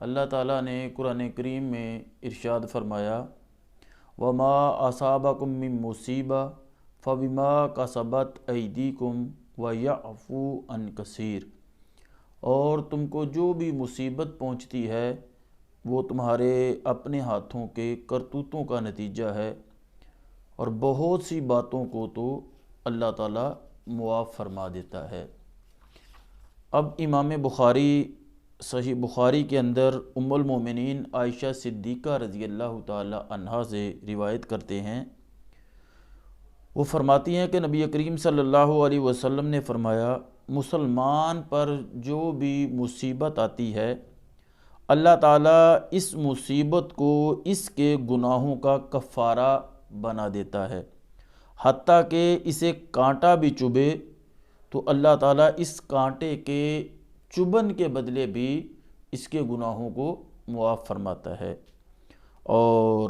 اللہ تعالیٰ نے قرآن کریم میں ارشاد فرمایا وما اصابکم من مصیبہ فبما کسبت ایدیکم ویعفو عن کثیر، اور تم کو جو بھی مصیبت پہنچتی ہے وہ تمہارے اپنے ہاتھوں کے کرتوتوں کا نتیجہ ہے، اور بہت سی باتوں کو تو اللہ تعالیٰ معاف فرما دیتا ہے۔ اب امام بخاری صحیح بخاری کے اندر ام المومنین عائشہ صدیقہ رضی اللہ تعالی عنہا سے روایت کرتے ہیں، وہ فرماتی ہیں کہ نبی کریم صلی اللہ علیہ وسلم نے فرمایا مسلمان پر جو بھی مصیبت آتی ہے اللہ تعالیٰ اس مصیبت کو اس کے گناہوں کا کفارہ بنا دیتا ہے، حتیٰ کہ اسے کانٹا بھی چبھے تو اللہ تعالیٰ اس کانٹے کے چبھن کے بدلے بھی اس کے گناہوں کو معاف فرماتا ہے۔ اور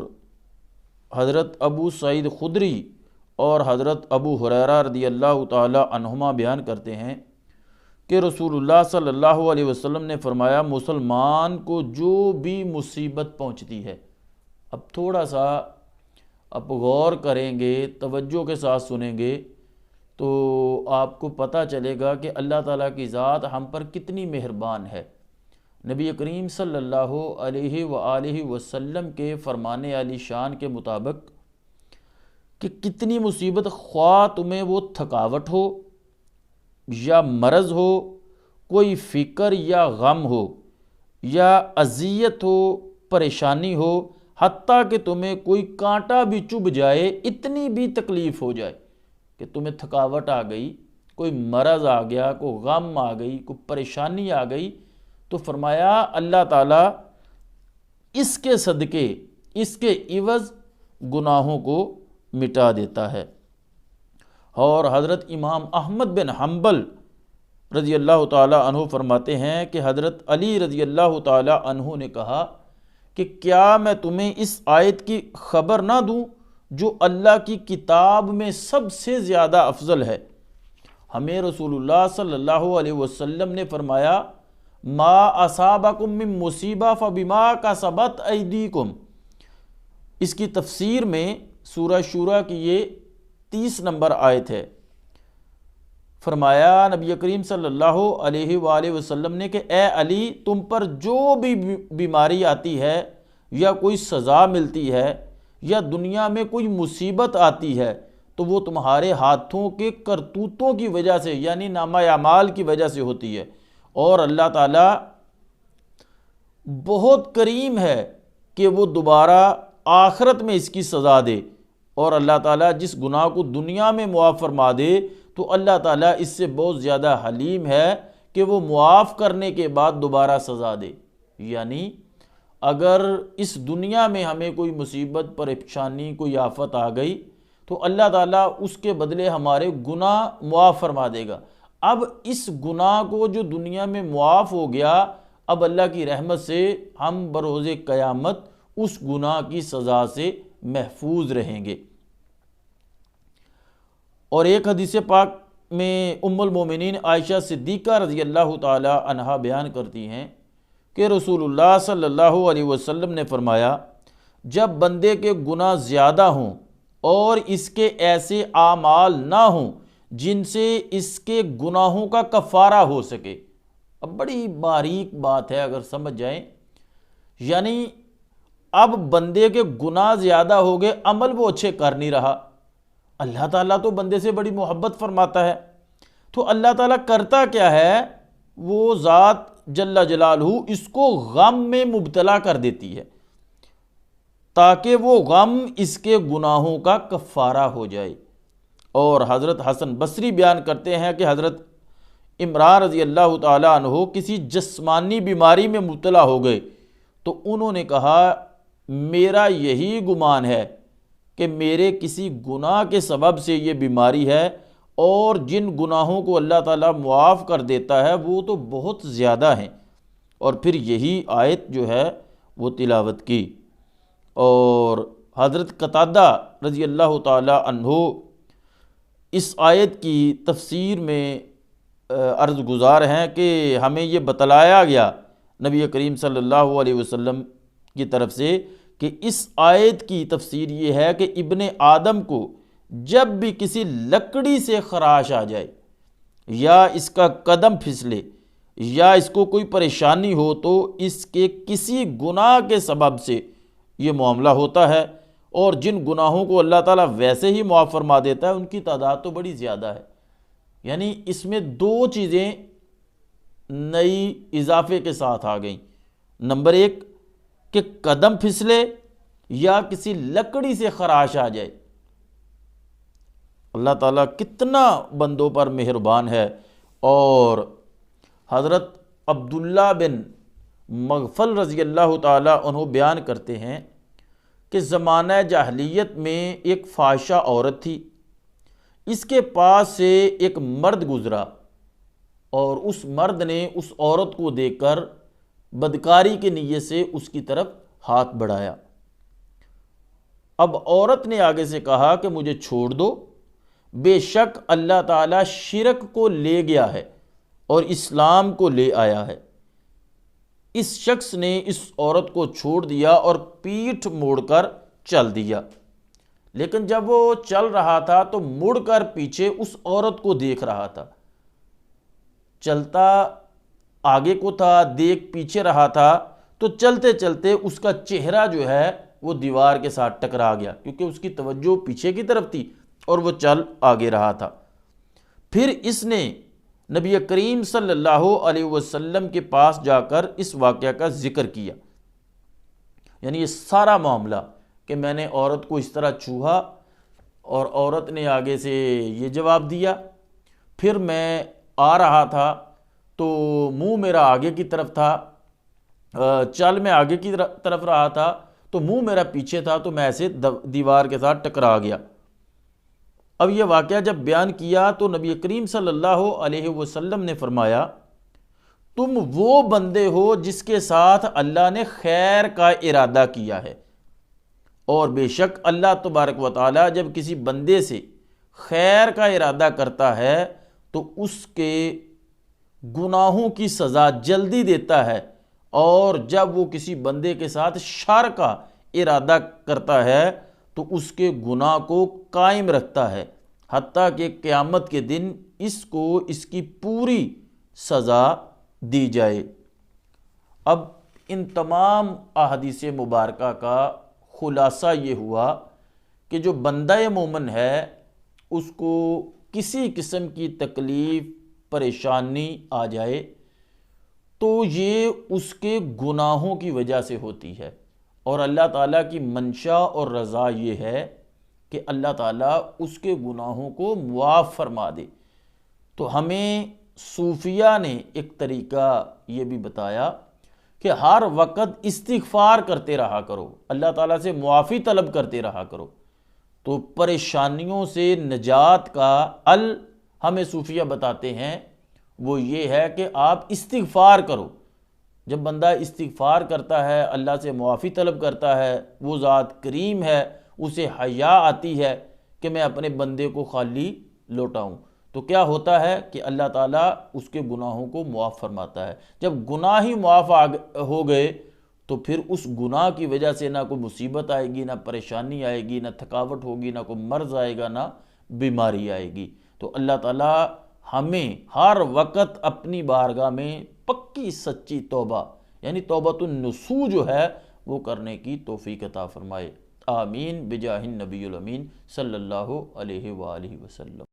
حضرت ابو سعید خدری اور حضرت ابو ہریرہ رضی اللہ تعالی عنہما بیان کرتے ہیں کہ رسول اللہ صلی اللہ علیہ وسلم نے فرمایا مسلمان کو جو بھی مصیبت پہنچتی ہے، اب تھوڑا سا آپ غور کریں گے، توجہ کے ساتھ سنیں گے تو آپ کو پتہ چلے گا کہ اللہ تعالیٰ کی ذات ہم پر کتنی مہربان ہے۔ نبی کریم صلی اللہ علیہ وآلہ وسلم کے فرمانے علی شان کے مطابق کہ کتنی مصیبت، خواہ تمہیں وہ تھکاوٹ ہو یا مرض ہو، کوئی فکر یا غم ہو یا اذیت ہو، پریشانی ہو، حتیٰ کہ تمہیں کوئی کانٹا بھی چبھ جائے، اتنی بھی تکلیف ہو جائے کہ تمہیں تھکاوٹ آ گئی، کوئی مرض آ گیا، کوئی غم آ گئی، کوئی پریشانی آ گئی، تو فرمایا اللہ تعالیٰ اس کے صدقے، اس کے عوض گناہوں کو مٹا دیتا ہے۔ اور حضرت امام احمد بن حنبل رضی اللہ تعالی عنہ فرماتے ہیں کہ حضرت علی رضی اللہ تعالی عنہ نے کہا کہ کیا میں تمہیں اس آیت کی خبر نہ دوں جو اللہ کی کتاب میں سب سے زیادہ افضل ہے؟ ہمیں رسول اللہ صلی اللہ علیہ وسلم نے فرمایا ما اصابکم من مصیبہ فبما کسبت ایدیکم، اس کی تفسیر میں سورہ شورى کی یہ 30 نمبر آیت ہے۔ فرمایا نبی کریم صلی اللہ علیہ وآلہ وسلم نے کہ اے علی، تم پر جو بھی بیماری آتی ہے یا کوئی سزا ملتی ہے یا دنیا میں کوئی مصیبت آتی ہے تو وہ تمہارے ہاتھوں کے کرتوتوں کی وجہ سے، یعنی نامہ اعمال کی وجہ سے ہوتی ہے، اور اللہ تعالیٰ بہت کریم ہے کہ وہ دوبارہ آخرت میں اس کی سزا دے، اور اللہ تعالیٰ جس گناہ کو دنیا میں معاف فرما دے تو اللہ تعالیٰ اس سے بہت زیادہ حلیم ہے کہ وہ معاف کرنے کے بعد دوبارہ سزا دے۔ یعنی اگر اس دنیا میں ہمیں کوئی مصیبت، پریشانی، کوئی آفت آ گئی تو اللہ تعالیٰ اس کے بدلے ہمارے گناہ معاف فرما دے گا۔ اب اس گناہ کو جو دنیا میں معاف ہو گیا، اب اللہ کی رحمت سے ہم بروز قیامت اس گناہ کی سزا سے محفوظ رہیں گے۔ اور ایک حدیث پاک میں ام المومنین عائشہ صدیقہ رضی اللہ تعالی عنہا بیان کرتی ہیں کہ رسول اللہ صلی اللہ علیہ وسلم نے فرمایا جب بندے کے گناہ زیادہ ہوں اور اس کے ایسے اعمال نہ ہوں جن سے اس کے گناہوں کا کفارہ ہو سکے۔ اب بڑی باریک بات ہے اگر سمجھ جائیں، یعنی اب بندے کے گناہ زیادہ ہو گئے، عمل وہ اچھے کر نہیں رہا، اللہ تعالیٰ تو بندے سے بڑی محبت فرماتا ہے، تو اللہ تعالیٰ کرتا کیا ہے، وہ ذات جل جلالہ اس کو غم میں مبتلا کر دیتی ہے تاکہ وہ غم اس کے گناہوں کا کفارہ ہو جائے۔ اور حضرت حسن بصری بیان کرتے ہیں کہ حضرت عمران رضی اللہ تعالی عنہ کسی جسمانی بیماری میں مبتلا ہو گئے تو انہوں نے کہا میرا یہی گمان ہے کہ میرے کسی گناہ کے سبب سے یہ بیماری ہے، اور جن گناہوں کو اللہ تعالیٰ معاف کر دیتا ہے وہ تو بہت زیادہ ہیں۔ اور پھر یہی آیت جو ہے وہ تلاوت کی، اور حضرت قتادہ رضی اللہ تعالی عنہ اس آیت کی تفسیر میں عرض گزار ہیں کہ ہمیں یہ بتلایا گیا نبی کریم صلی اللہ علیہ وسلم کی طرف سے کہ اس آیت کی تفسیر یہ ہے کہ ابن آدم کو جب بھی کسی لکڑی سے خراش آ جائے یا اس کا قدم پھسلے یا اس کو کوئی پریشانی ہو تو اس کے کسی گناہ کے سبب سے یہ معاملہ ہوتا ہے، اور جن گناہوں کو اللہ تعالیٰ ویسے ہی معاف فرما دیتا ہے ان کی تعداد تو بڑی زیادہ ہے۔ یعنی اس میں دو چیزیں نئی اضافے کے ساتھ آ گئیں، نمبر ایک کہ قدم پھسلے یا کسی لکڑی سے خراش آ جائے۔ اللہ تعالیٰ کتنا بندوں پر مہربان ہے۔ اور حضرت عبداللہ بن مغفل رضی اللہ تعالیٰ عنہ بیان کرتے ہیں کہ زمانہ جاہلیت میں ایک فاحشہ عورت تھی، اس کے پاس سے ایک مرد گزرا اور اس مرد نے اس عورت کو دیکھ کر بدکاری کی نیت سے اس کی طرف ہاتھ بڑھایا۔ اب عورت نے آگے سے کہا کہ مجھے چھوڑ دو، بے شک اللہ تعالیٰ شرک کو لے گیا ہے اور اسلام کو لے آیا ہے۔ اس شخص نے اس عورت کو چھوڑ دیا اور پیٹھ موڑ کر چل دیا، لیکن جب وہ چل رہا تھا تو مڑ کر پیچھے اس عورت کو دیکھ رہا تھا۔ چلتا آگے کو تھا، دیکھ پیچھے رہا تھا، تو چلتے چلتے اس کا چہرہ جو ہے وہ دیوار کے ساتھ ٹکرا گیا، کیونکہ اس کی توجہ پیچھے کی طرف تھی اور وہ چل آگے رہا تھا۔ پھر اس نے نبی کریم صلی اللہ علیہ وسلم کے پاس جا کر اس واقعہ کا ذکر کیا، یعنی یہ سارا معاملہ کہ میں نے عورت کو اس طرح چھوہا اور عورت نے آگے سے یہ جواب دیا، پھر میں آ رہا تھا تو منہ میرا آگے کی طرف تھا، چل میں آگے کی طرف رہا تھا تو منہ میرا پیچھے تھا، تو میں ایسے دیوار کے ساتھ ٹکرا گیا۔ اب یہ واقعہ جب بیان کیا تو نبی کریم صلی اللہ علیہ وسلم نے فرمایا، تم وہ بندے ہو جس کے ساتھ اللہ نے خیر کا ارادہ کیا ہے، اور بے شک اللہ تبارک و تعالی جب کسی بندے سے خیر کا ارادہ کرتا ہے تو اس کے گناہوں کی سزا جلدی دیتا ہے، اور جب وہ کسی بندے کے ساتھ شر کا ارادہ کرتا ہے تو اس کے گناہ کو قائم رکھتا ہے، حتیٰ کہ قیامت کے دن اس کو اس کی پوری سزا دی جائے۔ اب ان تمام احادیث مبارکہ کا خلاصہ یہ ہوا کہ جو بندہ مومن ہے اس کو کسی قسم کی تکلیف پریشانی آ جائے تو یہ اس کے گناہوں کی وجہ سے ہوتی ہے، اور اللہ تعالیٰ کی منشا اور رضا یہ ہے کہ اللہ تعالیٰ اس کے گناہوں کو معاف فرما دے۔ تو ہمیں صوفیہ نے ایک طریقہ یہ بھی بتایا کہ ہر وقت استغفار کرتے رہا کرو، اللہ تعالیٰ سے معافی طلب کرتے رہا کرو، تو پریشانیوں سے نجات کا حل ہمیں صوفیہ بتاتے ہیں وہ یہ ہے کہ آپ استغفار کرو۔ جب بندہ استغفار کرتا ہے، اللہ سے معافی طلب کرتا ہے، وہ ذات کریم ہے، اسے حیا آتی ہے کہ میں اپنے بندے کو خالی لوٹاؤں، تو کیا ہوتا ہے کہ اللہ تعالیٰ اس کے گناہوں کو معاف فرماتا ہے۔ جب گناہ ہی معاف ہو گئے تو پھر اس گناہ کی وجہ سے نہ کوئی مصیبت آئے گی، نہ پریشانی آئے گی، نہ تھکاوٹ ہوگی، نہ کوئی مرض آئے گا، نہ بیماری آئے گی۔ تو اللہ تعالیٰ ہمیں ہر وقت اپنی بارگاہ میں پکی سچی توبہ یعنی توبۃ النصوح جو ہے وہ کرنے کی توفیق عطا فرمائے۔ آمین بجاہ النبی الامین صلی اللہ علیہ وآلہ وسلم۔